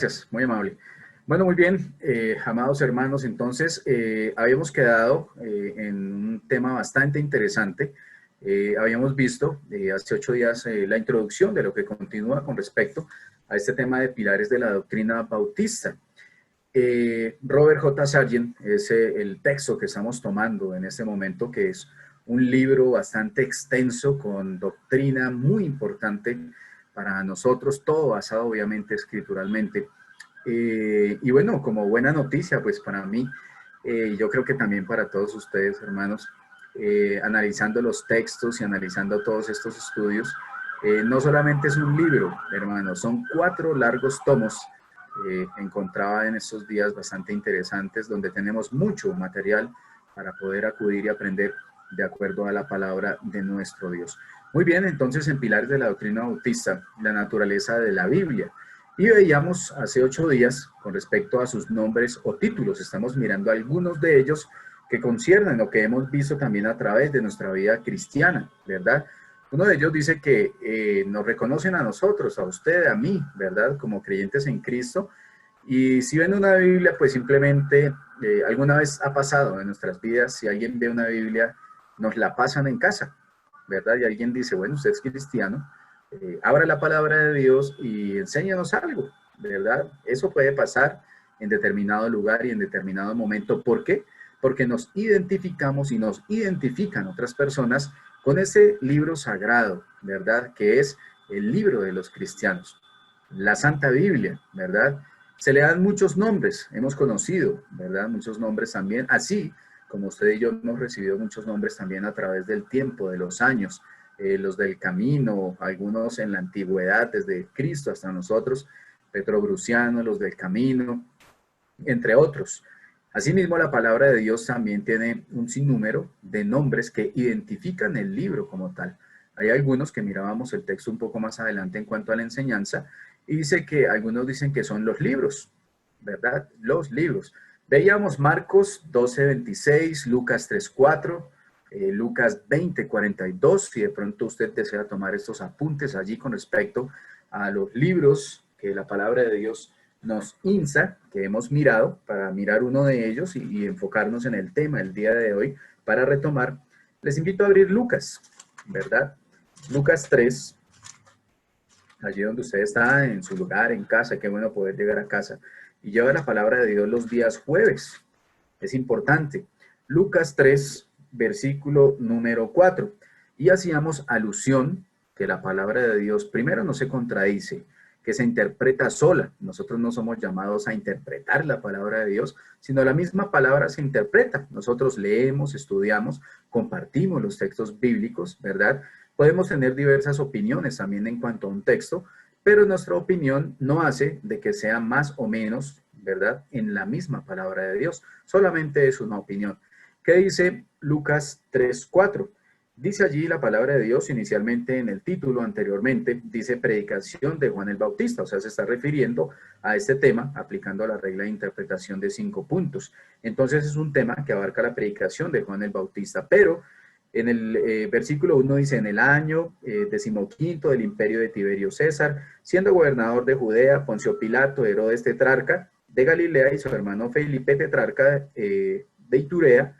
Gracias, muy amable. Bueno, muy bien, amados hermanos, entonces habíamos quedado en un tema bastante interesante. Habíamos visto hace 8 días la introducción de lo que continúa con respecto a este tema de pilares de la doctrina bautista. Robert J. Sargent es el texto que estamos tomando en este momento, que es un libro bastante extenso con doctrina muy importante para nosotros, todo basado obviamente escrituralmente. Y bueno, como buena noticia, pues para mí, yo creo que también para todos ustedes, hermanos, analizando los textos y analizando todos estos estudios, no solamente es un libro, hermanos, son 4 largos tomos. Encontraba en estos días bastante interesantes, donde tenemos mucho material para poder acudir y aprender de acuerdo a la palabra de nuestro Dios. Muy bien, entonces en Pilares de la Doctrina Bautista, la naturaleza de la Biblia. Y veíamos hace 8 días con respecto a sus nombres o títulos. Estamos mirando algunos de ellos que conciernen lo que hemos visto también a través de nuestra vida cristiana, ¿verdad? Uno de ellos dice que nos reconocen a nosotros, a usted, a mí, ¿verdad? Como creyentes en Cristo. Y si ven una Biblia, pues simplemente alguna vez ha pasado en nuestras vidas, si alguien ve una Biblia, nos la pasan en casa, ¿verdad? Y alguien dice, bueno, usted es cristiano, abra la palabra de Dios y enséñanos algo, ¿verdad? Eso puede pasar en determinado lugar y en determinado momento. ¿Por qué? Porque nos identificamos y nos identifican otras personas con ese libro sagrado, ¿verdad? Que es el libro de los cristianos, la Santa Biblia, ¿verdad? Se le dan muchos nombres, hemos conocido, ¿verdad? Muchos nombres también, así como usted y yo hemos recibido muchos nombres también a través del tiempo, de los años, los del camino, algunos en la antigüedad, desde Cristo hasta nosotros, Petrobruciano, los del camino, entre otros. Asimismo, la palabra de Dios también tiene un sinnúmero de nombres que identifican el libro como tal. Hay algunos que mirábamos el texto un poco más adelante en cuanto a la enseñanza, y dice que algunos dicen que son los libros, ¿verdad? Los libros. Veíamos Marcos 12:26, Lucas 3:4, Lucas 20:42, si de pronto usted desea tomar estos apuntes allí con respecto a los libros que la palabra de Dios nos insta, que hemos mirado, para mirar uno de ellos y enfocarnos en el tema el día de hoy, para retomar, les invito a abrir Lucas, ¿verdad? Lucas 3, allí donde usted está, en su lugar, en casa, qué bueno poder llegar a casa, y lleva la palabra de Dios los días jueves, es importante. Lucas 3, versículo número 4, y hacíamos alusión que la palabra de Dios primero no se contradice, que se interpreta sola. Nosotros no somos llamados a interpretar la palabra de Dios, sino la misma palabra se interpreta. Nosotros leemos, estudiamos, compartimos los textos bíblicos, ¿verdad? Podemos tener diversas opiniones también en cuanto a un texto, pero nuestra opinión no hace de que sea más o menos, ¿verdad?, en la misma palabra de Dios. Solamente es una opinión. ¿Qué dice Lucas 3:4? Dice allí la palabra de Dios, inicialmente en el título anteriormente, dice predicación de Juan el Bautista, o sea, se está refiriendo a este tema, aplicando la regla de interpretación de 5 puntos. Entonces es un tema que abarca la predicación de Juan el Bautista, pero en el versículo 1 dice, en el año 15 del imperio de Tiberio César, siendo gobernador de Judea, Poncio Pilato, Herodes tetrarca de Galilea y su hermano Felipe tetrarca de Iturea,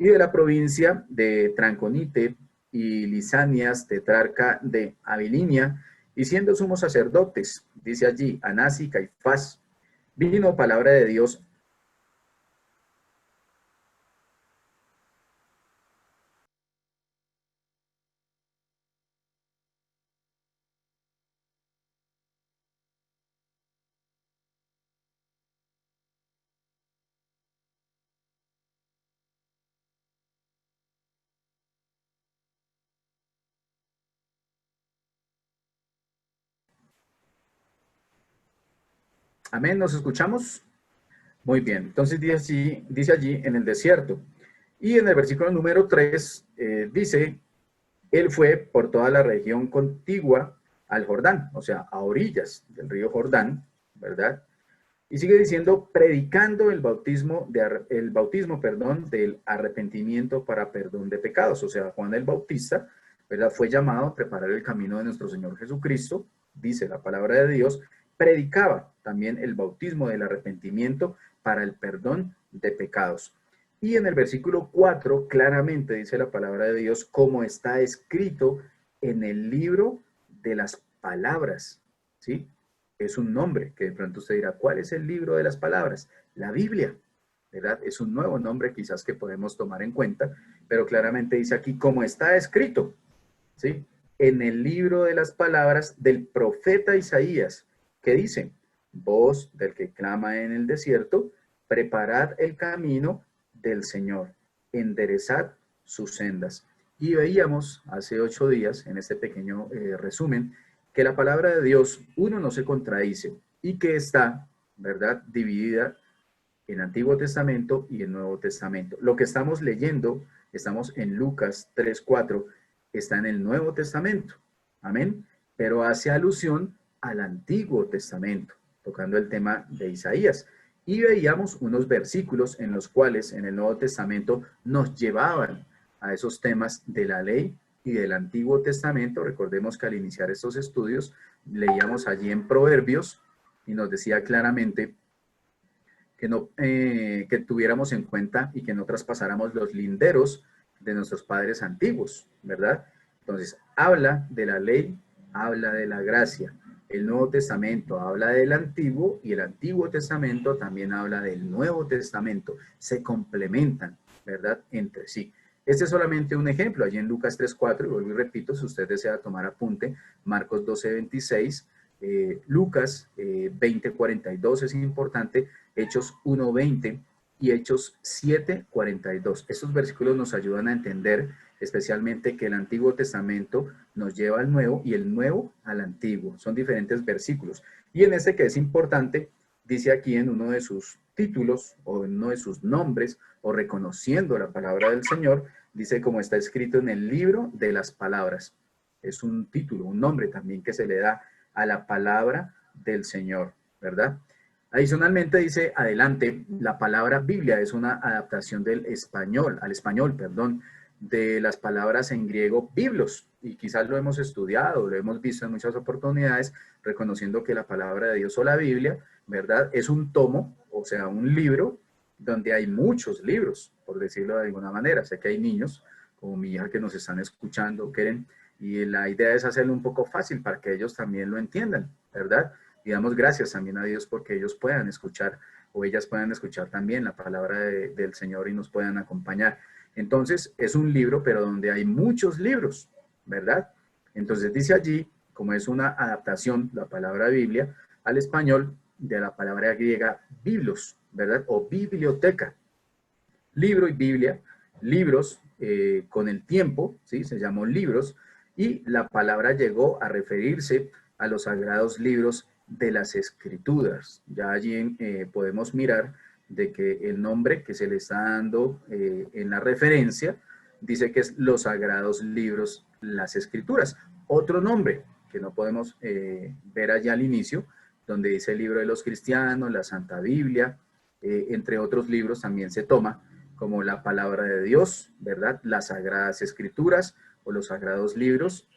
y de la provincia de Tranconite y Lisanias, tetrarca de Abilinia, y siendo sumos sacerdotes, dice allí, Anás y Caifás, vino palabra de Dios. Amén, ¿nos escuchamos? Muy bien, entonces dice allí en el desierto. Y en el versículo número 3 dice, él fue por toda la región contigua al Jordán, o sea, a orillas del río Jordán, ¿verdad? Y sigue diciendo, predicando el bautismo, perdón, del arrepentimiento para perdón de pecados. O sea, Juan el Bautista, ¿verdad?, fue llamado a preparar el camino de nuestro Señor Jesucristo, dice la palabra de Dios, predicaba también el bautismo del arrepentimiento para el perdón de pecados. Y en el versículo 4 claramente dice la palabra de Dios, como está escrito en el libro de las palabras, ¿sí? Es un nombre que de pronto usted dirá, ¿cuál es el libro de las palabras? La Biblia, ¿verdad? Es un nuevo nombre quizás que podemos tomar en cuenta, pero claramente dice aquí, como está escrito, ¿sí? En el libro de las palabras del profeta Isaías, que dice, voz del que clama en el desierto, preparad el camino del Señor, enderezad sus sendas. Y veíamos hace 8 días, en este pequeño resumen, que la palabra de Dios, uno, no se contradice y que está, ¿verdad?, dividida en Antiguo Testamento y en Nuevo Testamento. Lo que estamos leyendo, estamos en Lucas 3:4, está en el Nuevo Testamento. Amén. Pero hace alusión al Antiguo Testamento, tocando el tema de Isaías. Y veíamos unos versículos en los cuales en el Nuevo Testamento nos llevaban a esos temas de la ley y del Antiguo Testamento. Recordemos que al iniciar estos estudios leíamos allí en Proverbios y nos decía claramente que tuviéramos en cuenta y que no traspasáramos los linderos de nuestros padres antiguos, ¿verdad? Entonces, habla de la ley, habla de la gracia. El Nuevo Testamento habla del Antiguo y el Antiguo Testamento también habla del Nuevo Testamento. Se complementan, ¿verdad?, entre sí. Este es solamente un ejemplo, allí en Lucas 3:4, y vuelvo y repito, si usted desea tomar apunte, Marcos 12:26, Lucas 20:42 es importante, Hechos 1:20 y Hechos 7:42. Estos versículos nos ayudan a entender especialmente que el Antiguo Testamento nos lleva al Nuevo y el Nuevo al Antiguo. Son diferentes versículos. Y en este que es importante, dice aquí en uno de sus títulos o en uno de sus nombres o reconociendo la palabra del Señor, dice como está escrito en el libro de las palabras. Es un título, un nombre también que se le da a la palabra del Señor, ¿verdad? Adicionalmente dice adelante, la palabra Biblia es una adaptación del español, al español, perdón, de las palabras en griego biblos, y quizás lo hemos estudiado, lo hemos visto en muchas oportunidades, reconociendo que la palabra de Dios o la Biblia, ¿verdad?, es un tomo, o sea, un libro, donde hay muchos libros, por decirlo de alguna manera. Sé que hay niños, como mi hija, que nos están escuchando, Keren, y la idea es hacerlo un poco fácil para que ellos también lo entiendan, ¿verdad? Y damos gracias también a Dios porque ellos puedan escuchar o ellas puedan escuchar también la palabra del Señor y nos puedan acompañar. Entonces, es un libro, pero donde hay muchos libros, ¿verdad? Entonces dice allí, como es una adaptación, la palabra Biblia, al español de la palabra griega biblos, ¿verdad? O biblioteca. Libro y Biblia, libros con el tiempo, ¿sí? Se llamó libros, y la palabra llegó a referirse a los sagrados libros de las Escrituras. Ya allí podemos mirar de que el nombre que se le está dando en la referencia dice que es los sagrados libros, las Escrituras. Otro nombre que no podemos ver allá al inicio, donde dice el libro de los cristianos, la Santa Biblia, entre otros libros también se toma como la palabra de Dios, ¿verdad? Las sagradas escrituras o los sagrados libros,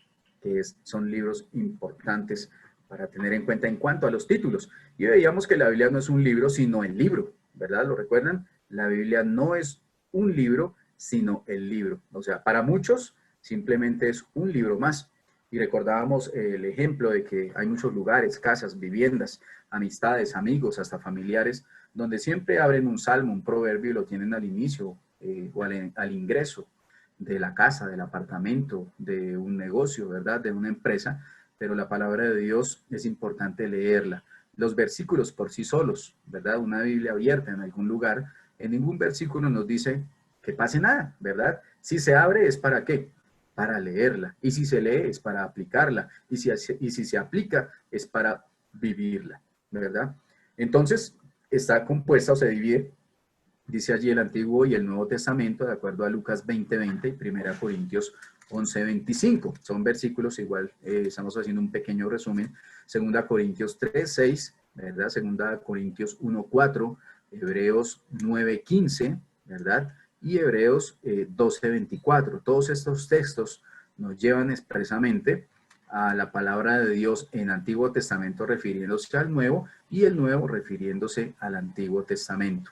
que son libros importantes para tener en cuenta en cuanto a los títulos. Y veíamos que la Biblia no es un libro, sino el libro, ¿verdad? ¿Lo recuerdan? La Biblia no es un libro, sino el libro. O sea, para muchos simplemente es un libro más. Y recordábamos el ejemplo de que hay muchos lugares, casas, viviendas, amistades, amigos, hasta familiares, donde siempre abren un salmo, un proverbio y lo tienen al inicio o al ingreso de la casa, del apartamento, de un negocio, ¿verdad? De una empresa, pero la palabra de Dios es importante leerla. Los versículos por sí solos, ¿verdad? Una Biblia abierta en algún lugar, en ningún versículo nos dice que pase nada, ¿verdad? Si se abre es para qué, para leerla, y si se lee es para aplicarla, y si se aplica es para vivirla, ¿verdad? Entonces, está compuesta o se divide, dice allí el Antiguo y el Nuevo Testamento, de acuerdo a Lucas 20:20 y 1 Corintios 11:25. Son versículos igual, estamos haciendo un pequeño resumen. 2 Corintios 3:6, ¿verdad? 2 Corintios 1:4, Hebreos 9:15, ¿verdad? Y Hebreos 12:24. Todos estos textos nos llevan expresamente a la palabra de Dios en Antiguo Testamento refiriéndose al Nuevo y el Nuevo refiriéndose al Antiguo Testamento.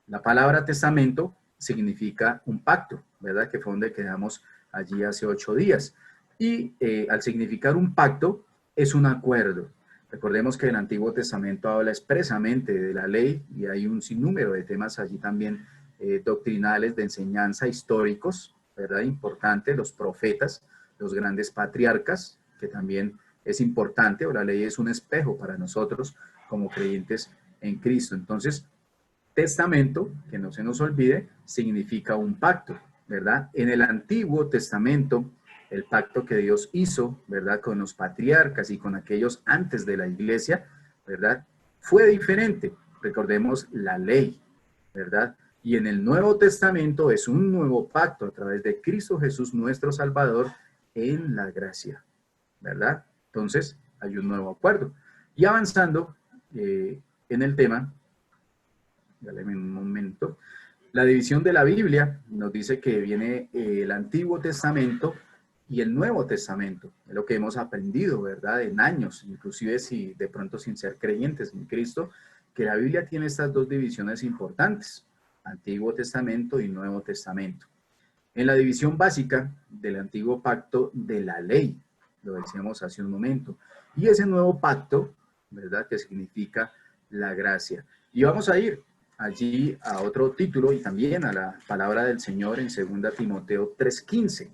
La palabra testamento significa un pacto, ¿verdad? Que fue donde quedamos allí hace 8 días. Y al significar un pacto, es un acuerdo. Recordemos que el Antiguo Testamento habla expresamente de la ley y hay un sinnúmero de temas allí también doctrinales de enseñanza históricos, ¿verdad? Importante, los profetas, los grandes patriarcas, que también es importante, o la ley es un espejo para nosotros como creyentes en Cristo. Entonces, testamento, que no se nos olvide, significa un pacto, ¿verdad? En el Antiguo Testamento, el pacto que Dios hizo, ¿verdad? Con los patriarcas y con aquellos antes de la iglesia, ¿verdad? Fue diferente. Recordemos la ley, ¿verdad? Y en el Nuevo Testamento es un nuevo pacto a través de Cristo Jesús, nuestro Salvador, en la gracia, ¿verdad? Entonces, hay un nuevo acuerdo. Y avanzando en el tema, dale un momento. La división de la Biblia nos dice que viene el Antiguo Testamento y el Nuevo Testamento. Es lo que hemos aprendido, ¿verdad? En años, inclusive si de pronto sin ser creyentes en Cristo, que la Biblia tiene estas dos divisiones importantes, Antiguo Testamento y Nuevo Testamento. En la división básica del Antiguo Pacto de la ley, lo decíamos hace un momento, y ese nuevo pacto, ¿verdad? Que significa la gracia. Y vamos a ir allí a otro título y también a la palabra del Señor en 2 Timoteo 3:15.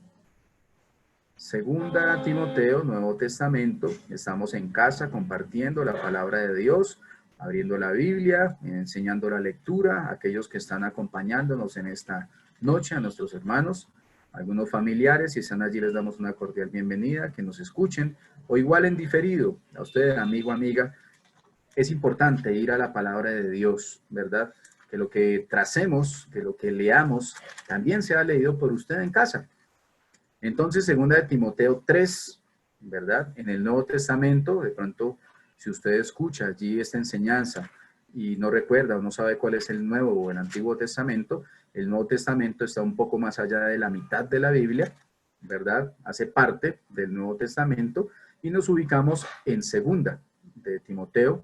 2 Timoteo, Nuevo Testamento, estamos en casa compartiendo la palabra de Dios, abriendo la Biblia, enseñando la lectura, a aquellos que están acompañándonos en esta noche, a nuestros hermanos, algunos familiares, si están allí les damos una cordial bienvenida, que nos escuchen, o igual en diferido, a usted, amigo, amiga, es importante ir a la palabra de Dios, ¿verdad? Que lo que tracemos, que lo que leamos, también sea leído por usted en casa. Entonces, 2 Timoteo 3, ¿verdad? En el Nuevo Testamento, de pronto, si usted escucha allí esta enseñanza y no recuerda o no sabe cuál es el Nuevo o el Antiguo Testamento, el Nuevo Testamento está un poco más allá de la mitad de la Biblia, ¿verdad? Hace parte del Nuevo Testamento y nos ubicamos en 2 de Timoteo,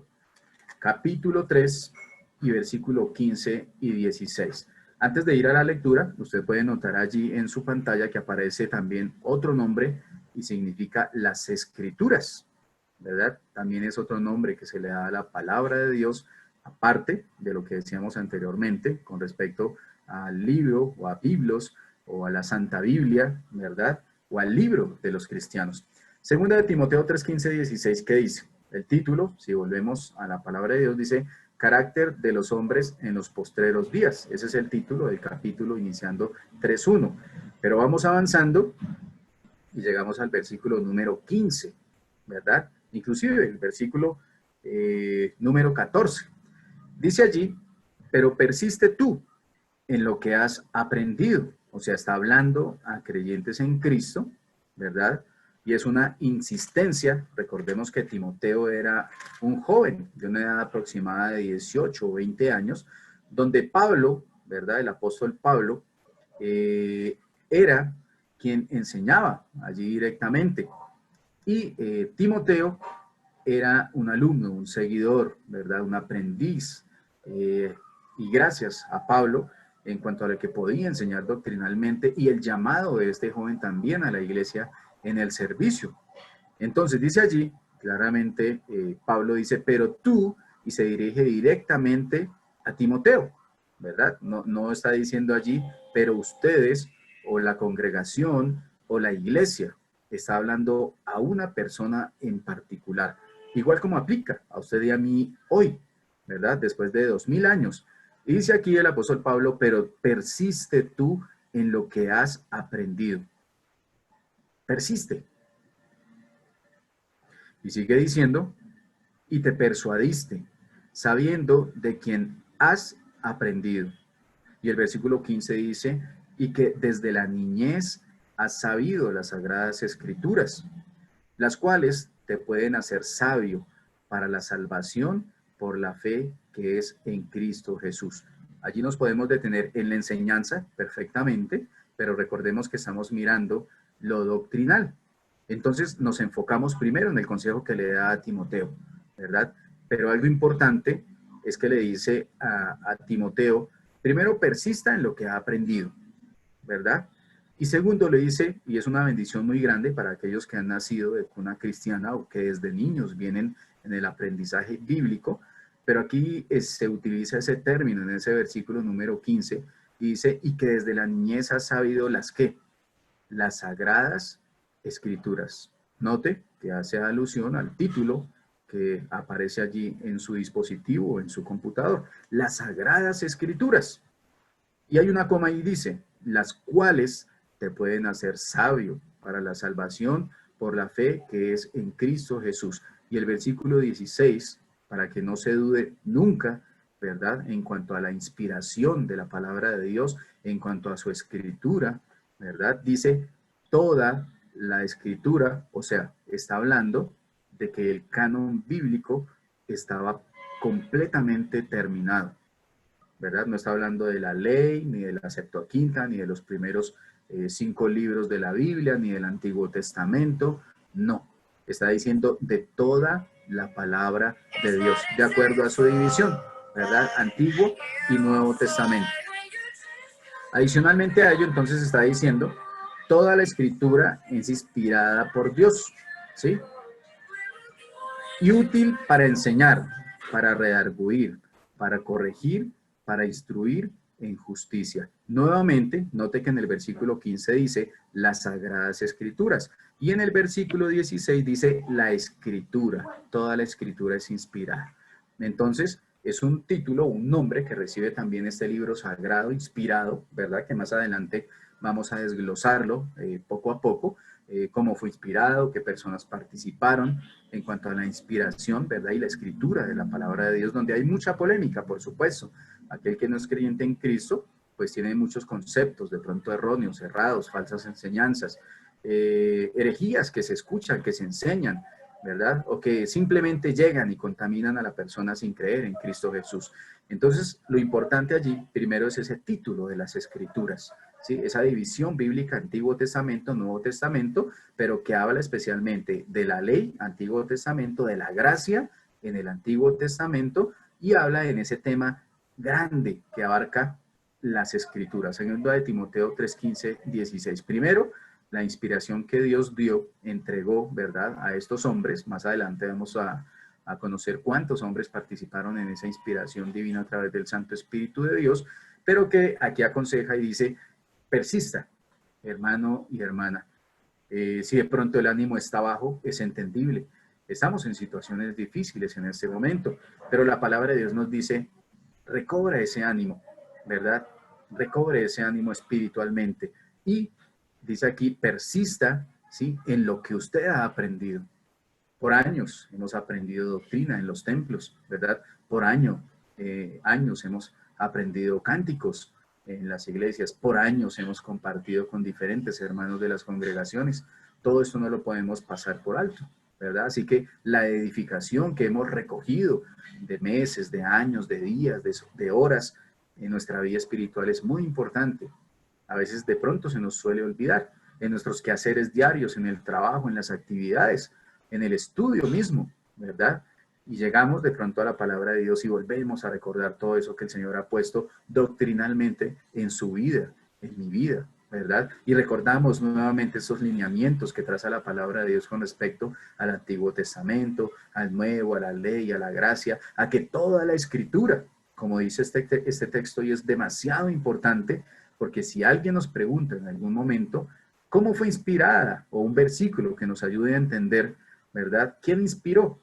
capítulo 3 y versículo 15 y 16. Antes de ir a la lectura, usted puede notar allí en su pantalla que aparece también otro nombre y significa las Escrituras, ¿verdad? También es otro nombre que se le da a la palabra de Dios, aparte de lo que decíamos anteriormente con respecto al libro o a Biblos o a la Santa Biblia, ¿verdad? O al libro de los cristianos. Segunda de Timoteo 3, 15, 16, ¿qué dice? El título, si volvemos a la palabra de Dios, dice carácter de los hombres en los postreros días. Ese es el título del capítulo iniciando 3.1. Pero vamos avanzando y llegamos al versículo número 15, ¿verdad? Inclusive el versículo número 14. Dice allí, pero persiste tú en lo que has aprendido. O sea, está hablando a creyentes en Cristo, ¿verdad? Y es una insistencia. Recordemos que Timoteo era un joven de una edad aproximada de 18 o 20 años, donde Pablo, ¿verdad? El apóstol Pablo, era quien enseñaba allí directamente. Y Timoteo era un alumno, un seguidor, ¿verdad? Un aprendiz. Y gracias a Pablo, en cuanto a lo que podía enseñar doctrinalmente y el llamado de este joven también a la iglesia en el servicio. Entonces dice allí, claramente Pablo dice, pero tú, y se dirige directamente a Timoteo, ¿verdad? No está diciendo allí, pero ustedes o la congregación o la iglesia, está hablando a una persona en particular, igual como aplica a usted y a mí hoy, ¿verdad? Después de 2000 años. Y dice aquí el apóstol Pablo, pero persiste tú en lo que has aprendido. Persiste. Y sigue diciendo, y te persuadiste, sabiendo de quien has aprendido. Y el versículo 15 dice, y que desde la niñez has sabido las sagradas escrituras, las cuales te pueden hacer sabio para la salvación por la fe que es en Cristo Jesús. Allí nos podemos detener en la enseñanza perfectamente, pero recordemos que estamos mirando lo doctrinal. Entonces nos enfocamos primero en el consejo que le da a Timoteo, ¿verdad? Pero algo importante es que le dice a Timoteo, primero persista en lo que ha aprendido, ¿verdad? Y segundo le dice, y es una bendición muy grande para aquellos que han nacido de cuna cristiana o que desde niños vienen en el aprendizaje bíblico, pero aquí se utiliza ese término en ese versículo número 15, y dice, y que desde la niñez has sabido las que, las sagradas escrituras. Note que hace alusión al título que aparece allí en su dispositivo o en su computador, las sagradas escrituras. Y hay una coma y dice, las cuales te pueden hacer sabio para la salvación por la fe que es en Cristo Jesús. Y el versículo 16, para que no se dude nunca, ¿verdad? En cuanto a la inspiración de la palabra de Dios, en cuanto a su escritura, ¿verdad? Dice, toda la escritura, o sea, está hablando de que el canon bíblico estaba completamente terminado, ¿verdad? No está hablando de la ley, ni de la Septuaginta, ni de los primeros 5 libros de la Biblia, ni del Antiguo Testamento, no. Está diciendo de toda la palabra de Dios, de acuerdo a su división, ¿verdad? Antiguo y Nuevo Testamento. Adicionalmente a ello, entonces está diciendo, toda la escritura es inspirada por Dios, ¿sí? Y útil para enseñar, para redarguir, para corregir, para instruir en justicia. Nuevamente, note que en el versículo 15 dice las sagradas escrituras y en el versículo 16 dice la escritura. Toda la escritura es inspirada. Entonces, es un título, un nombre que recibe también este libro sagrado, inspirado, ¿verdad? Que más adelante vamos a desglosarlo poco a poco, cómo fue inspirado, qué personas participaron en cuanto a la inspiración, ¿verdad? Y la escritura de la palabra de Dios, donde hay mucha polémica, por supuesto. Aquel que no es creyente en Cristo, pues tiene muchos conceptos, de pronto erróneos, errados, falsas enseñanzas, herejías que se escuchan, que se enseñan, ¿verdad? O que simplemente llegan y contaminan a la persona sin creer en Cristo Jesús. Entonces, lo importante allí, primero, es ese título de las Escrituras, ¿sí? Esa división bíblica, Antiguo Testamento, Nuevo Testamento, pero que habla especialmente de la ley, Antiguo Testamento, de la gracia en el Antiguo Testamento, y habla en ese tema grande que abarca las Escrituras. Segundo de Timoteo 3, 15, 16. Primero, la inspiración que Dios dio, entregó, ¿verdad?, a estos hombres. Más adelante vamos a conocer cuántos hombres participaron en esa inspiración divina a través del Santo Espíritu de Dios, pero que aquí aconseja y dice, persista, hermano y hermana. Si de pronto el ánimo está bajo, es entendible. Estamos en situaciones difíciles en este momento, pero la palabra de Dios nos dice, recobra ese ánimo, ¿verdad? Recobre ese ánimo espiritualmente y dice aquí, persista, ¿sí?, en lo que usted ha aprendido. Por años hemos aprendido doctrina en los templos, ¿verdad? Por años hemos aprendido cánticos en las iglesias. Por años hemos compartido con diferentes hermanos de las congregaciones. Todo esto no lo podemos pasar por alto, ¿verdad? Así que la edificación que hemos recogido de meses, de años, de días, de horas en nuestra vida espiritual es muy importante. A veces de pronto se nos suele olvidar en nuestros quehaceres diarios, en el trabajo, en las actividades, en el estudio mismo, ¿verdad? Y llegamos de pronto a la palabra de Dios y volvemos a recordar todo eso que el Señor ha puesto doctrinalmente en su vida, en mi vida, ¿verdad? Y recordamos nuevamente esos lineamientos que traza la palabra de Dios con respecto al Antiguo Testamento, al Nuevo, a la ley, a la gracia, a que toda la Escritura, como dice este texto, y es demasiado importante, porque si alguien nos pregunta en algún momento cómo fue inspirada, o un versículo que nos ayude a entender, ¿verdad? ¿Quién inspiró?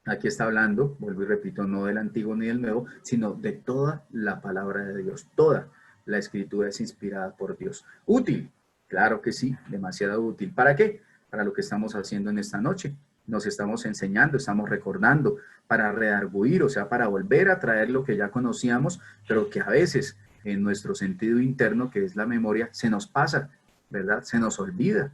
Aquí está hablando, vuelvo y repito, no del Antiguo ni del Nuevo, sino de toda la palabra de Dios. Toda la Escritura es inspirada por Dios. ¿Útil? Claro que sí, demasiado útil. ¿Para qué? Para lo que estamos haciendo en esta noche. Nos estamos enseñando, estamos recordando, para redarguir, o sea, para volver a traer lo que ya conocíamos, pero que a veces en nuestro sentido interno, que es la memoria, se nos pasa, ¿verdad? Se nos olvida.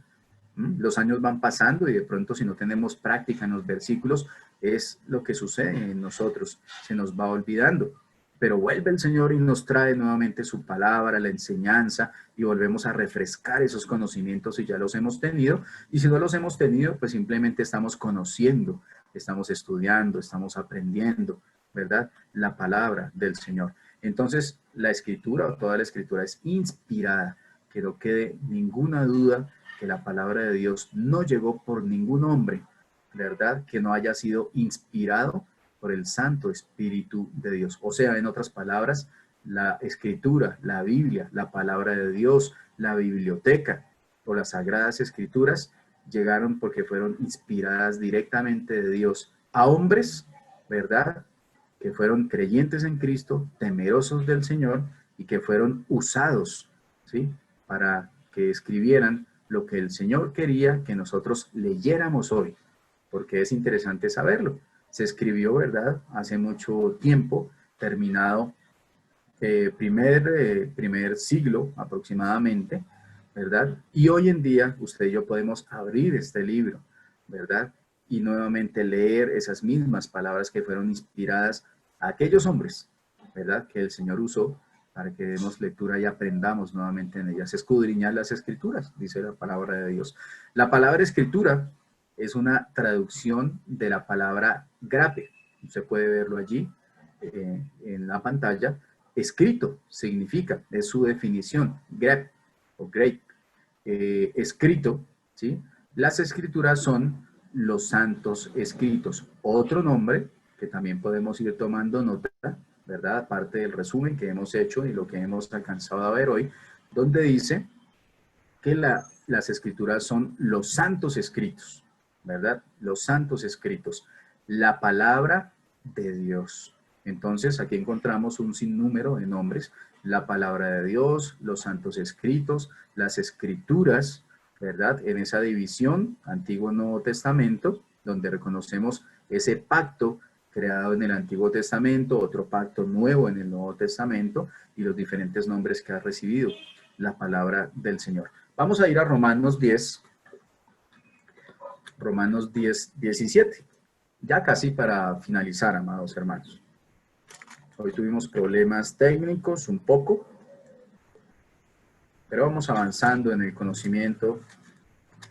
Los años van pasando y de pronto si no tenemos práctica en los versículos, es lo que sucede en nosotros, se nos va olvidando. pero vuelve el Señor y nos trae nuevamente su palabra, la enseñanza, y volvemos a refrescar esos conocimientos si ya los hemos tenido, y si no los hemos tenido, pues simplemente estamos conociendo, estamos estudiando, estamos aprendiendo, ¿verdad? La palabra del Señor. Entonces, la escritura, o toda la escritura, es inspirada, que no quede ninguna duda que la palabra de Dios no llegó por ningún hombre, ¿verdad? Que no haya sido inspirado por el Santo Espíritu de Dios. O sea, en otras palabras, la escritura, la Biblia, la palabra de Dios, la biblioteca o las sagradas escrituras llegaron porque fueron inspiradas directamente de Dios a hombres, ¿verdad? Que fueron creyentes en Cristo, temerosos del Señor y que fueron usados, ¿sí? Para que escribieran lo que el Señor quería que nosotros leyéramos hoy, porque es interesante saberlo. Se escribió, ¿verdad?, hace mucho tiempo, terminado primer siglo aproximadamente, ¿verdad? Y hoy en día usted y yo podemos abrir este libro, ¿verdad? Y nuevamente leer esas mismas palabras que fueron inspiradas a aquellos hombres, ¿verdad? Que el Señor usó para que demos lectura y aprendamos nuevamente en ellas. Escudriñar las escrituras, dice la palabra de Dios. La palabra escritura es una traducción de la palabra grape. Usted puede verlo allí en la pantalla. Escrito significa, es su definición, grep o grape, escrito, ¿sí? Las escrituras son los santos escritos. Otro nombre que también podemos ir tomando nota, ¿verdad? Aparte del resumen que hemos hecho y lo que hemos alcanzado a ver hoy, donde dice que las escrituras son los santos escritos, ¿verdad? Los santos escritos, la palabra de Dios. Entonces, aquí encontramos un sinnúmero de nombres, la palabra de Dios, los santos escritos, las escrituras, ¿verdad? En esa división, Antiguo Nuevo Testamento, donde reconocemos ese pacto creado en el Antiguo Testamento, otro pacto nuevo en el Nuevo Testamento y los diferentes nombres que ha recibido la palabra del Señor. Vamos a ir a Romanos 10, 17. Ya casi para finalizar, amados hermanos. Hoy tuvimos problemas técnicos un poco, pero vamos avanzando en el conocimiento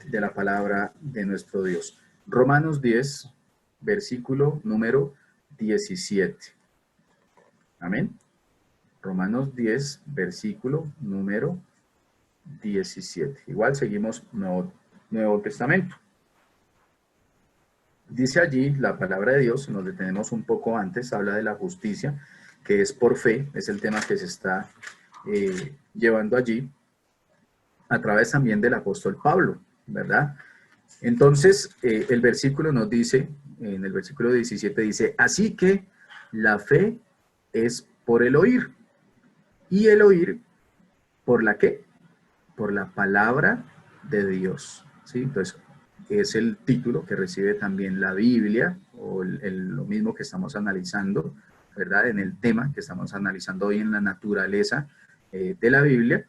de la palabra de nuestro Dios. Romanos 10, versículo número 17. Amén. Romanos 10, versículo número 17. Igual seguimos Nuevo Testamento. Dice allí la palabra de Dios, nos detenemos un poco antes, habla de la justicia, que es por fe, es el tema que se está llevando allí, a través también del apóstol Pablo, ¿verdad? Entonces, el versículo nos dice, en el versículo 17 dice, así que la fe es por el oír, y el oír, ¿por la qué? Por la palabra de Dios, ¿sí? Entonces, es el título que recibe también la Biblia, o lo mismo que estamos analizando, ¿verdad? En el tema que estamos analizando hoy en la naturaleza de la Biblia.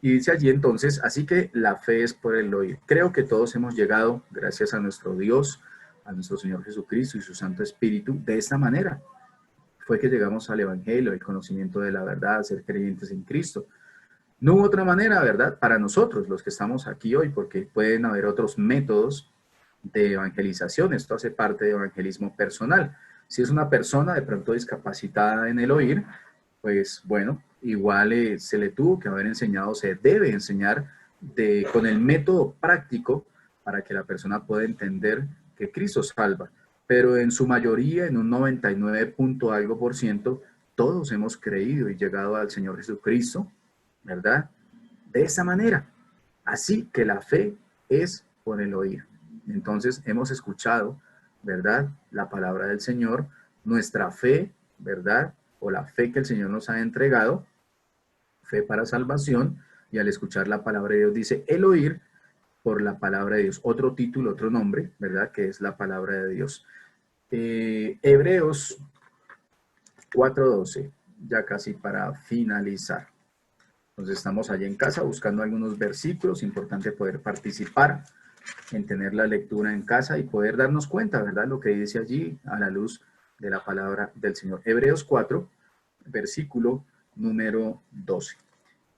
Y dice allí entonces, así que la fe es por el oír. Creo que todos hemos llegado, gracias a nuestro Dios, a nuestro Señor Jesucristo y su Santo Espíritu, de esta manera. Fue que llegamos al Evangelio, al conocimiento de la verdad, a ser creyentes en Cristo. No hubo otra manera, ¿verdad? Para nosotros, los que estamos aquí hoy, porque pueden haber otros métodos de evangelización. Esto hace parte de evangelismo personal. Si es una persona de pronto discapacitada en el oír, pues bueno, igual se le tuvo que haber enseñado, se debe enseñar con el método práctico para que la persona pueda entender que Cristo salva. Pero en su mayoría, en un 99 punto algo por ciento, todos hemos creído y llegado al Señor Jesucristo, ¿verdad? De esa manera. Así que la fe es por el oír. Entonces hemos escuchado, ¿verdad? La palabra del Señor, nuestra fe, ¿verdad? O la fe que el Señor nos ha entregado, fe para salvación, y al escuchar la palabra de Dios dice el oír por la palabra de Dios. Otro título, otro nombre, ¿verdad? Que es la palabra de Dios. Hebreos 4:12, ya casi para finalizar. Entonces estamos allí en casa buscando algunos versículos, importante poder participar en tener la lectura en casa y poder darnos cuenta, ¿verdad? Lo que dice allí a la luz de la palabra del Señor. Hebreos 4, versículo número 12.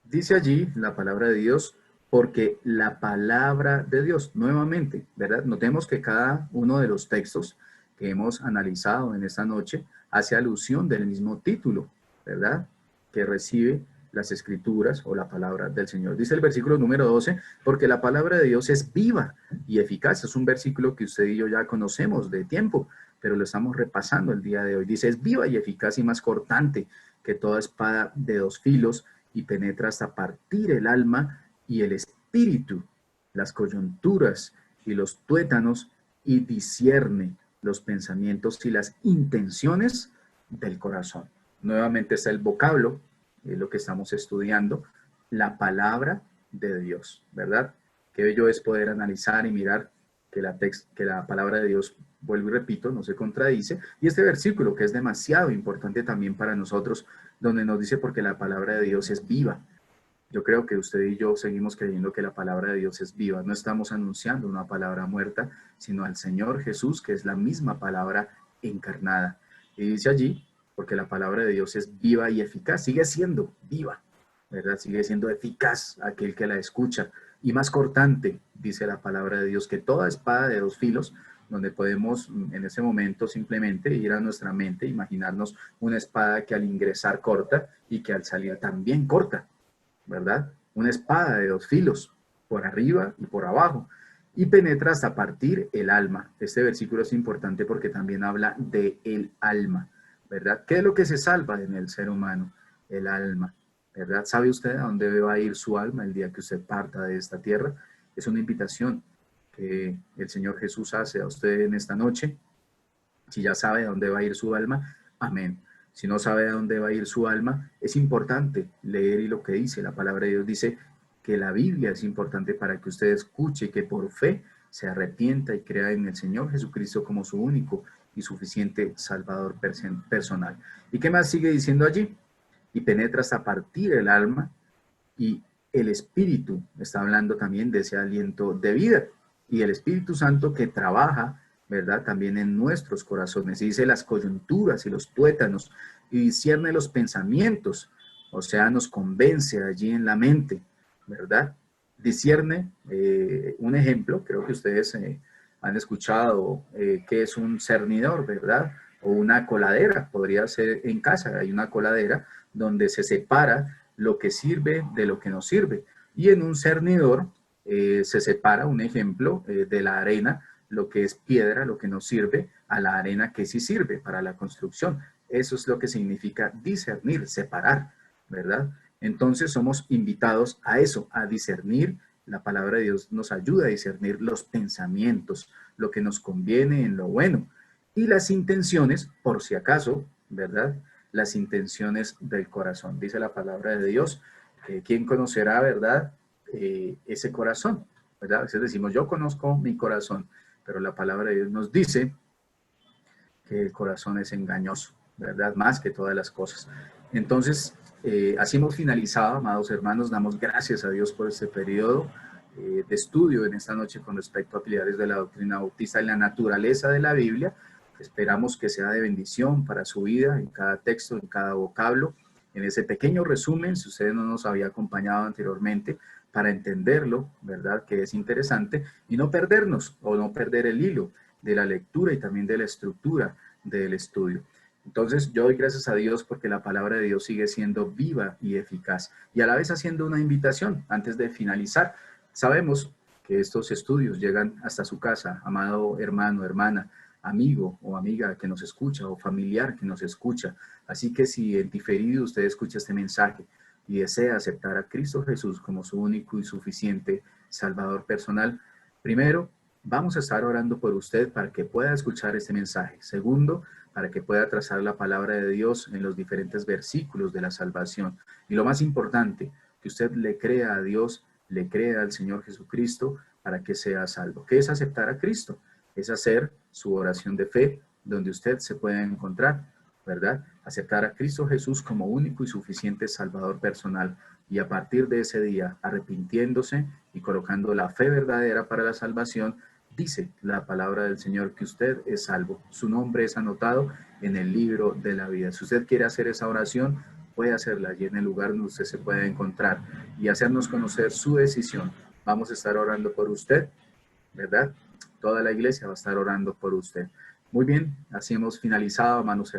Dice allí la palabra de Dios, porque la palabra de Dios, nuevamente, ¿verdad? Notemos que cada uno de los textos que hemos analizado en esta noche hace alusión del mismo título, ¿verdad? Que recibe las escrituras o la palabra del Señor. Dice el versículo número 12, porque la palabra de Dios es viva y eficaz. Es un versículo que usted y yo ya conocemos de tiempo, pero lo estamos repasando el día de hoy. Dice, es viva y eficaz y más cortante que toda espada de dos filos y penetra hasta partir el alma y el espíritu, las coyunturas y los tuétanos, y discierne los pensamientos y las intenciones del corazón. Nuevamente está el vocablo, es lo que estamos estudiando, la palabra de Dios, ¿verdad? Qué bello es poder analizar y mirar que la palabra de Dios, vuelvo y repito, no se contradice. Y este versículo que es demasiado importante también para nosotros, donde nos dice porque la palabra de Dios es viva. Yo creo que usted y yo seguimos creyendo que la palabra de Dios es viva. No estamos anunciando una palabra muerta, sino al Señor Jesús, que es la misma palabra encarnada. Y dice allí, porque la palabra de Dios es viva y eficaz, sigue siendo viva, ¿verdad? Sigue siendo eficaz aquel que la escucha. Y más cortante, dice la palabra de Dios, que toda espada de dos filos, donde podemos en ese momento simplemente ir a nuestra mente, imaginarnos una espada que al ingresar corta y que al salir también corta, ¿verdad? Una espada de dos filos, por arriba y por abajo, y penetra hasta partir el alma. Este versículo es importante porque también habla de el alma, ¿verdad? ¿Qué es lo que se salva en el ser humano? El alma, ¿verdad? ¿Sabe usted a dónde va a ir su alma el día que usted parta de esta tierra? Es una invitación que el Señor Jesús hace a usted en esta noche. Si ya sabe a dónde va a ir su alma, amén. Si no sabe a dónde va a ir su alma, es importante leer y lo que dice. La palabra de Dios dice que la Biblia es importante para que usted escuche, que por fe se arrepienta y crea en el Señor Jesucristo como su único y suficiente Salvador personal. ¿Y qué más sigue diciendo allí? Y penetra hasta partir el alma y el Espíritu. Está hablando también de ese aliento de vida. Y el Espíritu Santo que trabaja, ¿verdad? También en nuestros corazones. Y dice las coyunturas y los tuétanos y discierne los pensamientos. O sea, nos convence allí en la mente, ¿verdad? Discierne, un ejemplo, creo que ustedes han escuchado que es un cernidor, ¿verdad? O una coladera, podría ser en casa, hay una coladera donde se separa lo que sirve de lo que no sirve. Y en un cernidor se separa, un ejemplo, de la arena, lo que es piedra, lo que no sirve, a la arena que sí sirve para la construcción. Eso es lo que significa discernir, separar, ¿verdad? Entonces somos invitados a eso, a discernir. La palabra de Dios nos ayuda a discernir los pensamientos, lo que nos conviene en lo bueno. Y las intenciones, por si acaso, ¿verdad? Las intenciones del corazón. Dice la palabra de Dios, ¿quién conocerá, verdad? Ese corazón, ¿verdad? A veces decimos, yo conozco mi corazón, pero la palabra de Dios nos dice que el corazón es engañoso, ¿verdad? Más que todas las cosas. Entonces, así hemos finalizado, amados hermanos, damos gracias a Dios por este periodo de estudio en esta noche con respecto a pilares de la doctrina bautista y la naturaleza de la Biblia. Esperamos que sea de bendición para su vida en cada texto, en cada vocablo. En ese pequeño resumen, si usted no nos había acompañado anteriormente, para entenderlo, ¿verdad? Que es interesante y no perdernos o no perder el hilo de la lectura y también de la estructura del estudio. Entonces, yo doy gracias a Dios porque la palabra de Dios sigue siendo viva y eficaz y a la vez haciendo una invitación antes de finalizar. Sabemos que estos estudios llegan hasta su casa, amado hermano, hermana, amigo o amiga que nos escucha o familiar que nos escucha. Así que si en diferido usted escucha este mensaje y desea aceptar a Cristo Jesús como su único y suficiente Salvador personal, primero, vamos a estar orando por usted para que pueda escuchar este mensaje. Segundo, para que pueda trazar la palabra de Dios en los diferentes versículos de la salvación. Y lo más importante, que usted le crea a Dios, le crea al Señor Jesucristo para que sea salvo. ¿Qué es aceptar a Cristo? Es hacer su oración de fe donde usted se pueda encontrar, ¿verdad? Aceptar a Cristo Jesús como único y suficiente Salvador personal y a partir de ese día, arrepintiéndose y colocando la fe verdadera para la salvación, dice la palabra del Señor que usted es salvo. Su nombre es anotado en el libro de la vida. Si usted quiere hacer esa oración, puede hacerla allí en el lugar donde usted se puede encontrar y hacernos conocer su decisión. Vamos a estar orando por usted, ¿verdad? Toda la iglesia va a estar orando por usted. Muy bien, así hemos finalizado, hermanos.